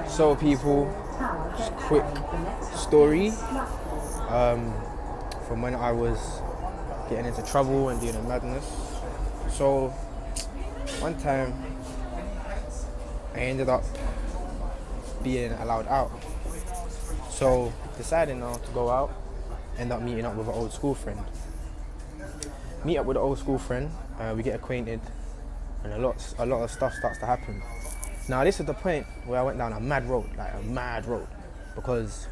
So people, just quick story from when I was getting into trouble and doing a madness. So one time I ended up being allowed out. So deciding now to go out, end up meeting up with an old school friend. Meet up with an old school friend, we get acquainted, and a lot of stuff starts to happen. Now this is the point where I went down a mad road, because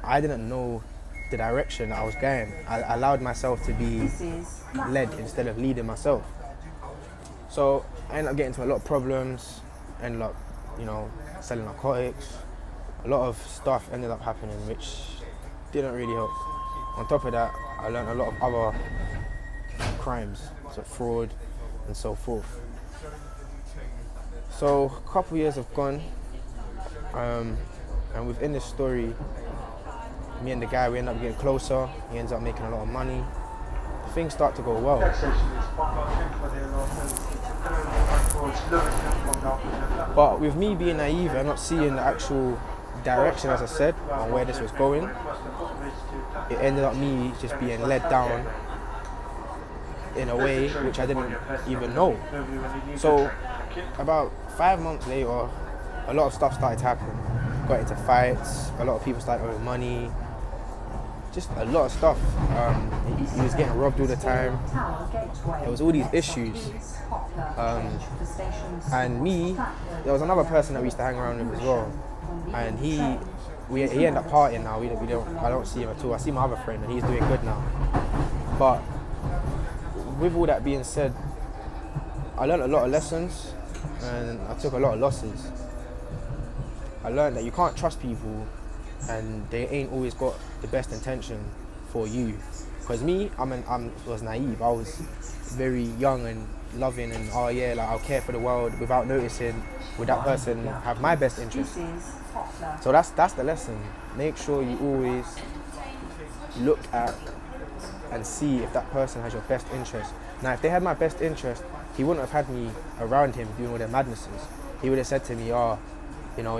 I didn't know the direction that I was going. I allowed myself to be led instead of leading myself. So I ended up getting into a lot of problems, ended up, selling narcotics. A lot of stuff ended up happening which didn't really help. On top of that, I learned a lot of other crimes, so fraud and so forth. So a couple years have gone, and within this story, me and the guy, we end up getting closer. He ends up making a lot of money. Things start to go well. But with me being naive and not seeing the actual direction, as I said, on where this was going, it ended up me just being led down in a way which I didn't even know. So about 5 months later, a lot of stuff started to happen. Got into fights, a lot of people started owing money, just a lot of stuff. He was getting robbed all the time. There was all these issues. And me, there was another person that we used to hang around with as well. And he ended up partying now. I don't see him at all. I see my other friend and he's doing good now. But with all that being said, I learned a lot of lessons and I took a lot of losses. I learned that you can't trust people and they ain't always got the best intention for you. Because me, I was naive. I was very young and loving and I'll care for the world without noticing would that person have my best interest. So that's the lesson. Make sure you always look at and see if that person has your best interest. Now, if they had my best interest, he wouldn't have had me around him doing all their madnesses. He would have said to me, you're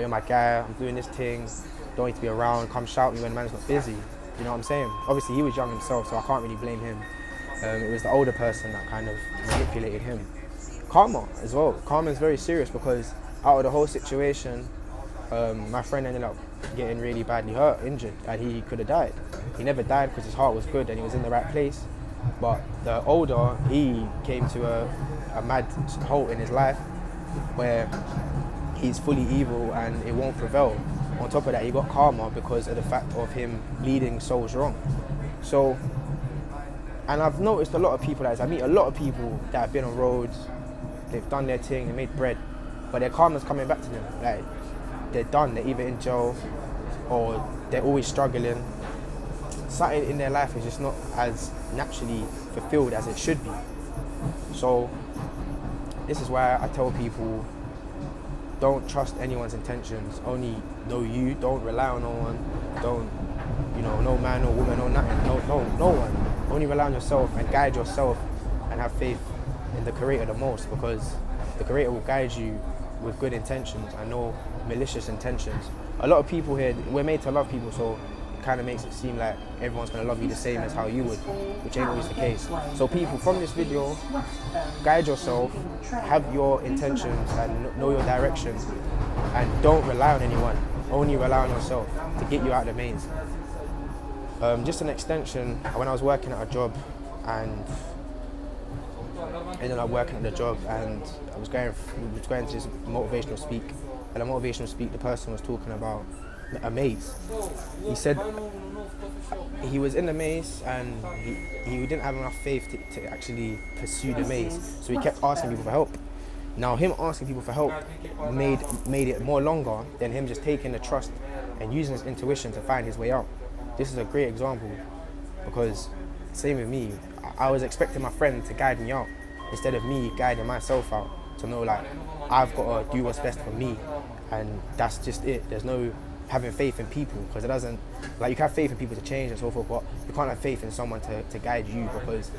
my guy, I'm doing this thing, don't need to be around, come shout me when the man's not busy. You know what I'm saying? Obviously, he was young himself, so I can't really blame him. It was the older person that kind of manipulated him. Karma as well. Karma is very serious because out of the whole situation, my friend ended up getting really badly hurt, injured, and he could have died. He never died because his heart was good and he was in the right place. But the older, he came to a mad halt in his life where he's fully evil and it won't prevail. On top of that, he got karma because of the fact of him leading souls wrong. So, and I've noticed a lot of people, I meet a lot of people that have been on roads, they've done their thing, they made bread, but their karma's coming back to them. Like, they're done, they're either in jail or they're always struggling. Something in their life is just not as naturally fulfilled as it should be. So, this is why I tell people, don't trust anyone's intentions, only know you, don't rely on no one, don't, no man or woman or nothing, no one. Only rely on yourself and guide yourself and have faith in the Creator the most, because the Creator will guide you with good intentions and no malicious intentions. A lot of people here, we're made to love people, so it kind of makes it seem like everyone's going to love you the same as how you would, which ain't always the case. So people, from this video, guide yourself, have your intentions and know your direction, and don't rely on anyone, only rely on yourself to get you out of the maze. Just an extension, when I was working at a job and ended up working at the job and I was going to this motivational speak, and a motivational speak, the person was talking about a maze. He said he was in the maze and he didn't have enough faith to actually pursue the maze, so he kept asking people for help. Now him asking people for help made it more longer than him just taking the trust and using his intuition to find his way out. This is a great example because same with me, I was expecting my friend to guide me out instead of me guiding myself out, to know like I've got to do what's best for me, and that's just it. There's no having faith in people, because it doesn't, like, you can have faith in people to change and so forth, but you can't have faith in someone to guide you, because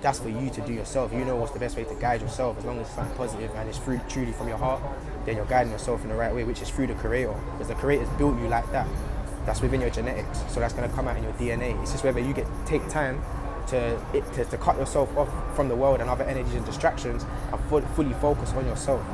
that's for you to do yourself. You know what's the best way to guide yourself, as long as it's something positive and it's truly from your heart. then you're guiding yourself in the right way, which is through the Creator, because the Creator's built you like that. That's within your genetics, so that's going to come out in your DNA. It's just whether you take time to cut yourself off from the world and other energies and distractions and fully focus on yourself.